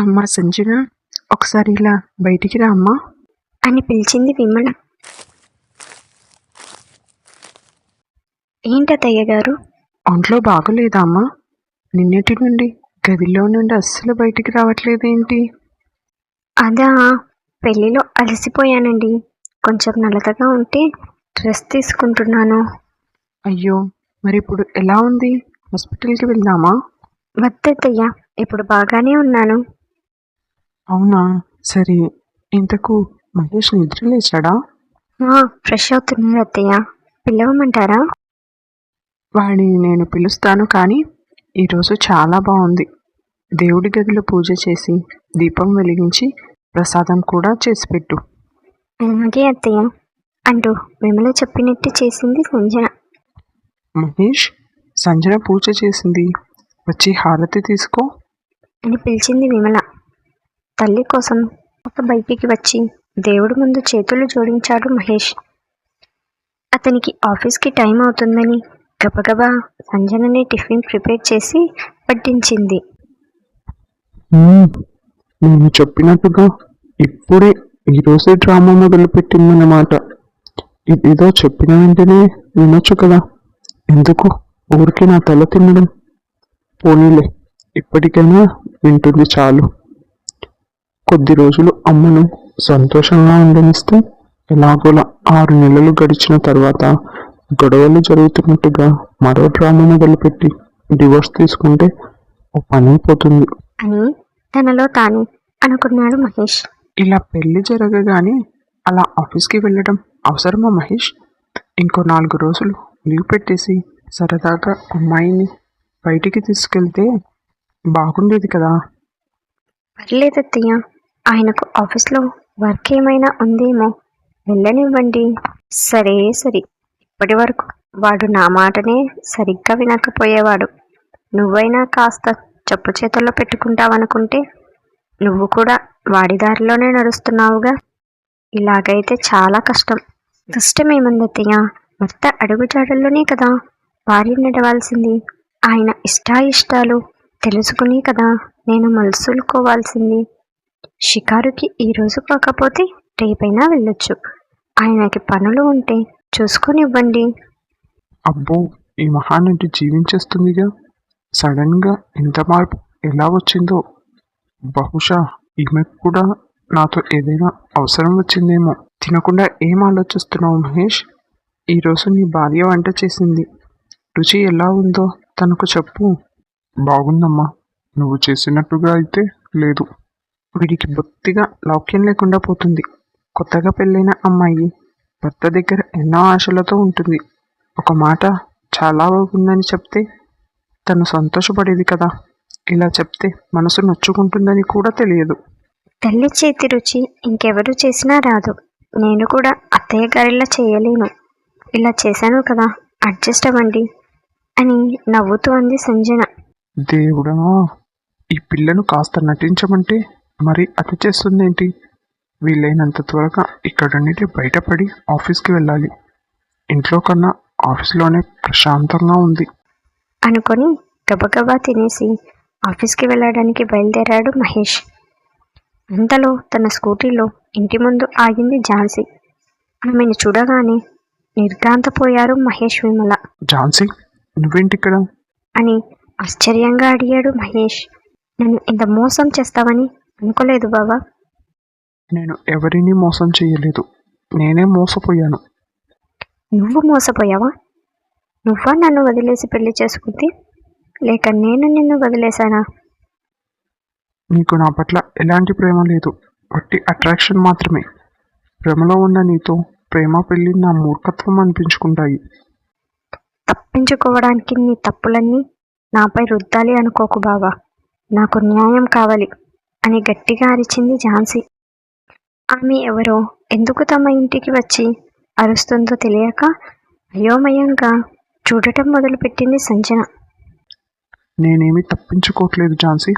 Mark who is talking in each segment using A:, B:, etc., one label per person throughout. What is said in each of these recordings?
A: అమ్మా సంజన, ఒకసారి ఇలా బయటికి రా అమ్మా
B: అని పిలిచింది విమల. ఏంటత్తయ్య గారు?
A: ఒంట్లో బాగోలేదా అమ్మా? నిన్నటి నుండి గదిలో నుండి అస్సలు బయటికి రావట్లేదేంటి?
B: అదా, పెళ్లిలో అలసిపోయానండి. కొంచెం నలతగా ఉంటే రెస్ట్ తీసుకుంటున్నాను.
A: అయ్యో, మరి ఇప్పుడు ఎలా ఉంది? హాస్పిటల్కి వెళ్దామా?
B: వద్దత్తయ్య, ఇప్పుడు బాగానే ఉన్నాను.
A: అవునా, సరే. ఇంతకు మహేష్ నిద్ర లేచాడా?
B: ఫ్రెష్ అవుతున్నాడు అత్తయ్య. పిలవమంటారా?
A: వాడిని నేను పిలుస్తాను, కానీ ఈరోజు చాలా బాగుంది. దేవుడి గదిలో పూజ చేసి దీపం వెలిగించి ప్రసాదం కూడా చేసి పెట్టు.
B: అలాగే అత్తయ్య అంటూ విమల చెప్పినట్టు చేసింది సంజన.
A: మహేష్, సంజన పూజ చేసింది, వచ్చి హారతి తీసుకో
B: అని పిలిచింది విమల. తల్లి కోసం బయటికి వచ్చి దేవుడి ముందు చేతులు జోడించాడు మహేష్. అతనికి ఆఫీస్కి టైం అవుతుందని గబగబా సంజనని టిఫిన్ ప్రిపేర్ చేసి వడ్డించింది.
A: నేను చెప్పినట్టుగా ఇప్పుడే ఈరోజే డ్రామా మొదలుపెట్టిందన్నమాట. ఇదేదో చెప్పిన వెంటనే వినొచ్చు కదా, ఎందుకు ఊరికే నా తల తినడం? పోనీలే, ఇప్పటికైనా వింటుంది చాలు. కొద్ది రోజులు అమ్మను సంతోషంగా ఉండనిస్తే ఎలాగోలా 6 నెలలు గడిచిన తర్వాత గొడవలు జరుగుతున్నట్టుగా మరో డ్రామా మొదలుపెట్టి డివోర్స్ తీసుకుంటే ఓ పని అయిపోతుంది
B: అని తనలో తాను అనుకున్నాడు మహేష్.
A: ఇలా పెళ్లి జరగగానే అలా ఆఫీస్కి వెళ్ళడం అవసరమా మహేష్? ఇంకో 4 రోజులు లీవ్ పెట్టేసి సరదాగా అమ్మాయిని బయటికి తీసుకెళ్తే బాగుండేది కదా.
B: పర్లేదత్తయ్య, ఆయనకు ఆఫీస్లో వర్క్ ఏమైనా ఉందేమో, వెళ్ళనివ్వండి. సరే, ఇప్పటి వరకు వాడు నా మాటనే సరిగ్గా వినకపోయేవాడు. నువ్వైనా కాస్త చెప్పు చేతుల్లో పెట్టుకుంటావనుకుంటే నువ్వు కూడా వాడి దారిలోనే నడుస్తున్నావుగా. ఇలాగైతే చాలా కష్టం. కష్టమేముందత్తయ్య, భర్త అడుగుజాడల్లోనే కదా భార్య నడవాల్సింది. ఆయన ఇష్టాయిష్టాలు తెలుసుకుని కదా నేను మలుసుకోవాల్సింది. షికారుకి ఈరోజు కాకపోతే రేపైనా వెళ్ళొచ్చు. ఆయనకి పనులు ఉంటే చూసుకునివ్వండి.
A: అబ్బో, ఈ మహానటి జీవించేస్తుందిగా. సడన్ గా ఇంత మార్పు ఎలా వచ్చిందో? బహుశా ఈమెకు కూడా నాతో ఏదైనా అవసరం వచ్చిందేమో. తినకుండా ఏం ఆలోచిస్తున్నావు మహేష్? ఈరోజు నీ భార్య వంట చేసింది, రుచి ఎలా ఉందో తనకు చెప్పు. బాగుందమ్మా, నువ్వు చేసినట్టుగా అయితే లేదు. వీడికి బొత్తిగా లౌక్యం లేకుండా పోతుంది. కొత్తగా పెళ్ళైన అమ్మాయి భర్త దగ్గర ఎన్నో ఆశలతో ఉంటుంది. ఒక మాట చాలా బాగుందని చెప్తే తను సంతోషపడేది కదా. ఇలా చెప్తే మనసు నొచ్చుకుంటుందని కూడా తెలియదు.
B: తల్లి చేతి రుచి ఇంకెవరు చేసినా రాదు. నేను కూడా అత్తయ్య గారిలా చేయలేను. ఇలా చేశాను కదా, అడ్జస్ట్ అవ్వండి అని నవ్వుతూ అంది సంజన.
A: దేవుడా, ఈ పిల్లను కాస్త నటించమంటే మరి అతి చేస్తుందేంటి? వీలైనంత త్వరగా ఇక్కడ నుండి బయటపడి ఆఫీస్కి వెళ్ళాలి. ఇంట్లో కన్నా ఆఫీస్లోనే ప్రశాంతంగా ఉంది
B: అనుకొని గబగబా తినేసి ఆఫీస్కి వెళ్ళడానికి బయలుదేరాడు మహేష్. అంతలో తన స్కూటీలో ఇంటి ముందు ఆగింది ఝాన్సీ. ఆమెను చూడగానే నిర్ఘాంతపోయారు మహేష్, విమల.
A: ఝాన్సీ, నువ్వేంటిక్కడ
B: అని ఆశ్చర్యంగా అడిగాడు మహేష్. నన్ను ఇంత మోసం చేస్తావని అనుకోలేదు బాబా.
A: నేను ఎవరిని మోసం చేయలేదు, నేనే మోసపోయాను.
B: నువ్వు మోసపోయావా? నువ్వా నన్ను వదిలేసి పెళ్లి చేసుకుంది, లేక నేను నిన్ను వదిలేశానా?
A: నీకు నా పట్ల ఎలాంటి ప్రేమ లేదు, వట్టి అట్రాక్షన్ మాత్రమే. ప్రేమలో ఉన్న నీతో ప్రేమ పెళ్లి నా మూర్ఖత్వం అనిపించుకుంటాయి.
B: తప్పించుకోవడానికి నీ తప్పులన్నీ నాపై రుద్దాలి అనుకోకు బావా. నాకు న్యాయం కావాలి అని గట్టిగా అరిచింది ఝాన్సీ. ఆమె ఎవరో, ఎందుకు తమ ఇంటికి వచ్చి అరుస్తుందో తెలియక అయోమయంగా చూడటం మొదలుపెట్టింది సంజన.
A: నేనేమి తప్పించుకోవట్లేదు ఝాన్సీ,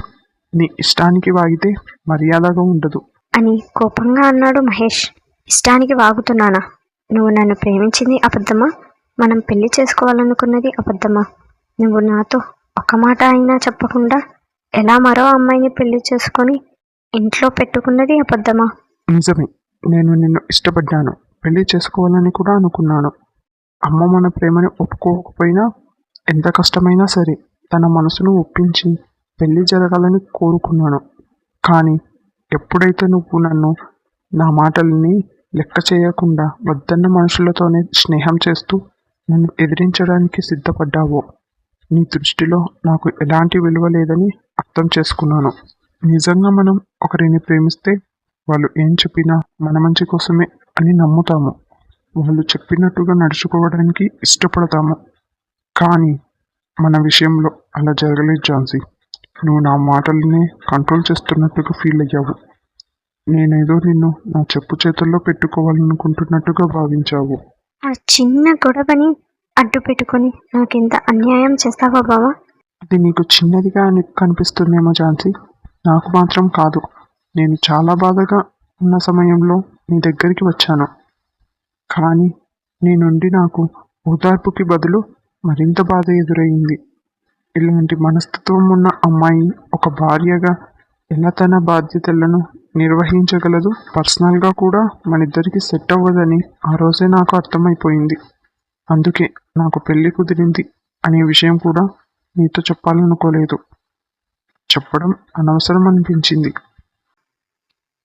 A: నీ ఇష్టానికి వాగితే మర్యాదగా ఉండదు
B: అని కోపంగా అన్నాడు మహేష్. ఇష్టానికి వాగుతున్నానా? నువ్వు నన్ను ప్రేమించింది అబద్ధమా? మనం పెళ్లి చేసుకోవాలనుకున్నది అబద్ధమా? నువ్వు నాతో ఒక మాట అయినా చెప్పకుండా ఎలా మరో అమ్మాయిని పెళ్లి చేసుకొని ఇంట్లో పెట్టుకున్నది అబద్ధమా?
A: నిజమే. నేను నిన్ను ఇష్టపడ్డాను. పెళ్లి చేసుకోవాలని కూడా అనుకున్నాను. అమ్మ మన ప్రేమని ఒప్పుకోకపోయినా ఎంత కష్టమైనా సరే తన మనసును ఒప్పించి పెళ్లి జరగాలని కోరుకున్నాను. కానీ ఎప్పుడైతే నువ్వు నన్ను నా మాటల్ని లెక్క చేయకుండా వద్దన్న మనుషులతోనే స్నేహం చేస్తూ నన్ను ఎదిరించడానికి సిద్ధపడ్డావో నీ దృష్టిలో నాకు ఎలాంటి విలువ లేదని అర్థం చేసుకున్నాను. నిజంగా మనం ఒకరిని ప్రేమిస్తే వాళ్ళు ఏం చెప్పినా మన మంచి కోసమే అని నమ్ముతాము. వాళ్ళు చెప్పినట్టుగా నడుచుకోవడానికి ఇష్టపడతాము. కానీ మన విషయంలో అలా జరగలేదు ఝాన్సీ. నువ్వు నా మాటల్ని కంట్రోల్ చేస్తున్నట్టుగా ఫీల్ అయ్యావు. నేనేదో నిన్ను నా చెప్పు చేతుల్లో పెట్టుకోవాలనుకుంటున్నట్టుగా భావించావు.
B: ఆ చిన్న గొడవని అడ్డు పెట్టుకొని నాకింత అన్యాయం చేస్తావా బావా?
A: అది నీకు చిన్నదిగా కనిపిస్తుందేమో ఝాన్సీ, నాకు మాత్రం కాదు. నేను చాలా బాధగా ఉన్న సమయంలో నీ దగ్గరికి వచ్చాను. కానీ నీ నుండి నాకు ఓదార్పుకి బదులు మరింత బాధ ఎదురయ్యింది. ఇలాంటి మనస్తత్వం ఉన్న అమ్మాయి ఒక భార్యగా ఎలా తన బాధ్యతలను నిర్వహించగలదు? పర్సనల్గా కూడా మనిద్దరికి సెట్ అవ్వదని ఆ రోజే నాకు అర్థమైపోయింది. అందుకే నాకు పెళ్లి కుదిరింది అనే విషయం కూడా నీతో చెప్పాలనుకోలేదు. చెప్పడం అనవసరం అనిపించింది.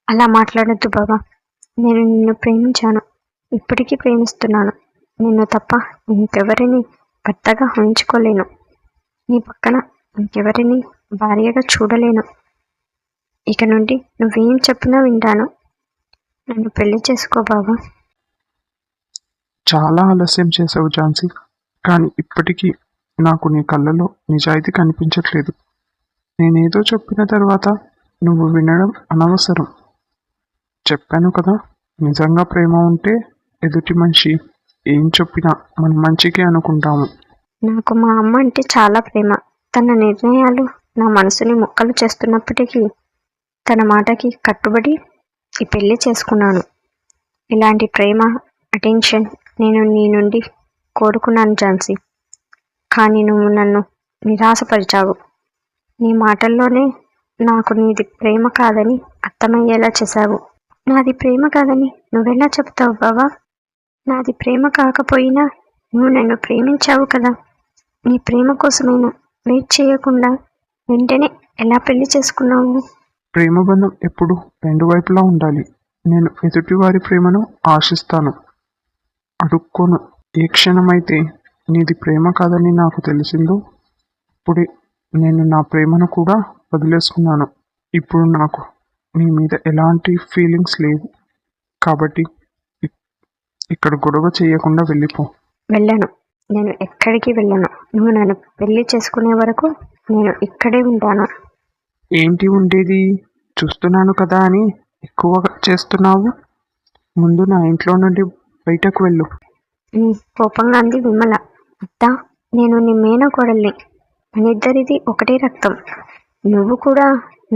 B: అలా మాట్లాడొద్దు బావా. నేను నిన్ను ప్రేమించాను, ఇప్పటికీ ప్రేమిస్తున్నాను. నిన్ను తప్ప ఇంకెవరిని భర్తగా ఊహించుకోలేను. నీ పక్కన ఇంకెవరిని భార్యగా చూడలేను. ఇక నుండి నువ్వేం చెప్పినా వింటాను. నన్ను పెళ్లి చేసుకో బావా.
A: చాలా ఆలస్యం చేసావు ఝాన్సీ, కానీ ఇప్పటికీ నాకు నీ కళ్ళలో నిజాయితీ కనిపించట్లేదు. నేనేదో చెప్పిన తర్వాత నువ్వు వినడం అనవసరం. చెప్పాను కదా, నిజంగా ప్రేమ ఉంటే ఎదుటి మనిషి ఏం చెప్పినా మన మంచికే అనుకుంటాము.
B: నాకు మా అమ్మ అంటే చాలా ప్రేమ. తన నిర్ణయాలు నా మనసుని ముక్కలు చేస్తున్నప్పటికీ తన మాటకి కట్టుబడి ఈ పెళ్లి చేసుకున్నాను. ఇలాంటి ప్రేమ, అటెన్షన్ నేను నీ నుండి కోరుకున్నాను ఝాన్సీ. కానీ నువ్వు నన్ను నిరాశపరిచావు. నీ మాటల్లోనే నాకు నీది ప్రేమ కాదని అర్థమయ్యేలా చేశావు. నాది ప్రేమ కాదని నువ్వెలా చెప్తావు బావా? నాది ప్రేమ కాకపోయినా నువ్వు నన్ను ప్రేమించావు కదా. నీ ప్రేమ కోసమైనా వెయిట్ చేయకుండా వెంటనే ఎలా పెళ్లి చేసుకున్నావు?
A: ప్రేమ బంధం ఎప్పుడు రెండు వైపులా ఉండాలి. నేను ఎదుటివారి ప్రేమను ఆశిస్తాను, అడుక్కోను. ఏ క్షణమైతే నీది ప్రేమ కాదని నాకు తెలిసిందో అప్పుడే నేను నా ప్రేమను కూడా వదిలేసుకున్నాను. ఇప్పుడు నాకు నీ మీద ఎలాంటి ఫీలింగ్స్ లేవు. కాబట్టి ఇక్కడ గొడవ చేయకుండా వెళ్ళిపో.
B: వెళ్ళను, నేను ఎక్కడికి వెళ్ళను. నువ్వు నన్ను పెళ్లి చేసుకునే వరకు నేను ఇక్కడే ఉంటాను.
A: ఏంటి ఉండేది? చూస్తున్నాను కదా అని ఎక్కువ చేస్తున్నావు. ముందు నా ఇంట్లో నుండి బయటకు వెళ్ళు.
B: కోపంగా అంది విమల. అత్త, నేను నీ మేనకోడల్ని. మనిద్దరిది ఒకటే రక్తం. నువ్వు కూడా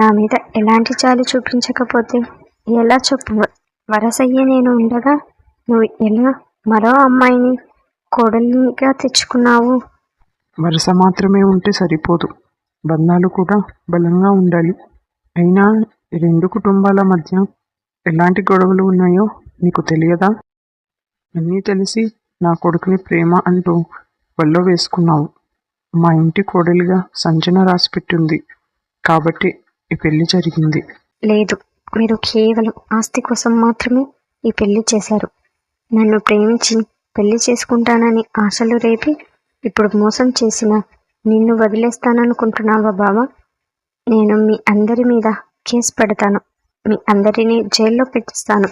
B: నా మీద ఎలాంటి జాలి చూపించకపోతే ఎలా చెప్పు? వరసయ్యే నేను ఉండగా నువ్వు ఎలా మరో అమ్మాయిని కోడలిగా తెచ్చుకున్నావు?
A: వరుస మాత్రమే ఉంటే సరిపోదు, బంధాలు కూడా బలంగా ఉండాలి. అయినా ఈ రెండు కుటుంబాల మధ్య ఎలాంటి గొడవలు ఉన్నాయో నీకు తెలియదా? అన్నీ తెలిసి నా కొడుకుని ప్రేమ అంటూ వల్లో వేసుకున్నావు. మా ఇంటి కోడలిగా సంజన రాసిపెట్టింది కాబట్టి ఈ పెళ్లి జరిగింది.
B: లేదు, మీరు కేవలం ఆస్తి కోసం మాత్రమే ఈ పెళ్లి చేశారు. నన్ను ప్రేమించి పెళ్లి చేసుకుంటానని ఆశలు రేపి ఇప్పుడు మోసం చేసిన నిన్ను వదిలేస్తాననుకుంటున్నావా బావా? నేను మీ అందరి మీద కేసు పెడతాను. మీ అందరినీ జైల్లో పెట్టిస్తాను.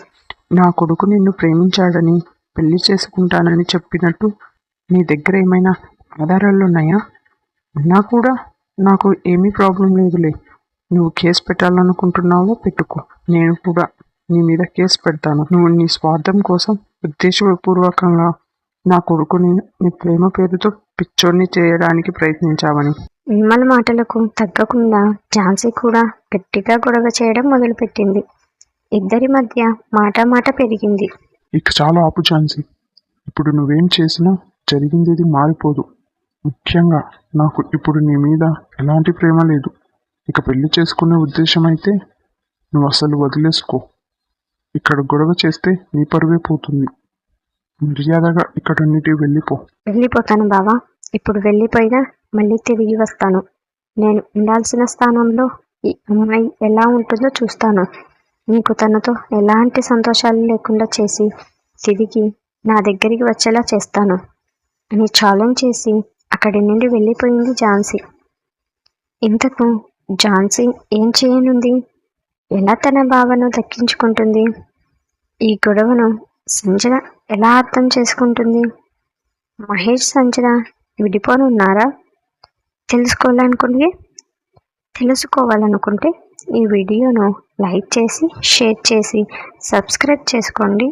A: నా కొడుకు నిన్ను ప్రేమించాడని పెళ్లి చేసుకుంటానని చెప్పినట్టు నీ దగ్గర ఏమైనా ఆధారాలు ఉన్నాయా? ఉన్నా కూడా నాకు ఏమీ ప్రాబ్లం లేదులే. నువ్వు కేసు పెట్టాలనుకుంటున్నావో పెట్టుకో. నేను కూడా నీ మీద కేసు పెడతాను. నువ్వు నీ స్వార్థం కోసం ఉద్దేశపూర్వకంగా నా కొడుకుని నీ ప్రేమ పేరుతో పిచ్చోడిని చేయడానికి ప్రయత్నించావని.
B: విమల మాటలకు తగ్గకుండా ఝాన్సీ కూడా గట్టిగా గొడవ చేయడం మొదలుపెట్టింది. ఇద్దరి మధ్య మాట పెరిగింది.
A: ఇక చాలా ఆపు ఝాన్సీ. ఇప్పుడు నువ్వేం చేసినా జరిగింది మారిపోదు. ముఖ్యంగా నాకు ఇప్పుడు నీ మీద ఎలాంటి ప్రేమ లేదు. ఇక పెళ్లి చేసుకునే ఉద్దేశం అయితే నువ్వు అసలు వదిలేసుకో. ఇక్కడ గొడవ చేస్తే నీ పరువే పోతుంది. మర్యాదగా ఇక్కడ నుండి వెళ్ళిపో.
B: వెళ్ళిపోతాను బావా. ఇప్పుడు వెళ్ళిపోయినా మళ్ళీ తిరిగి వస్తాను. నేను ఉండాల్సిన స్థానంలో ఈ అమ్మాయి ఎలా ఉంటుందో చూస్తాను. నీకు తనతో ఎలాంటి సంతోషాలు లేకుండా చేసి తిరిగి నా దగ్గరికి వచ్చేలా చేస్తాను అని ఛాలెంజ్ చేసి అక్కడి నుండి వెళ్ళిపోయింది ఝాన్సీ. ఇంతకు ఝాన్సీ ఏం చేయనుంది? ఎలా తన భావను దక్కించుకుంటుంది? ఈ గొడవను సంజన ఎలా అర్థం చేసుకుంటుంది? మహేష్ సంజన విడిపోనున్నారా? తెలుసుకోవాలనుకుంటే ఈ వీడియోను లైక్ చేసి షేర్ చేసి సబ్స్క్రైబ్ చేసుకోండి.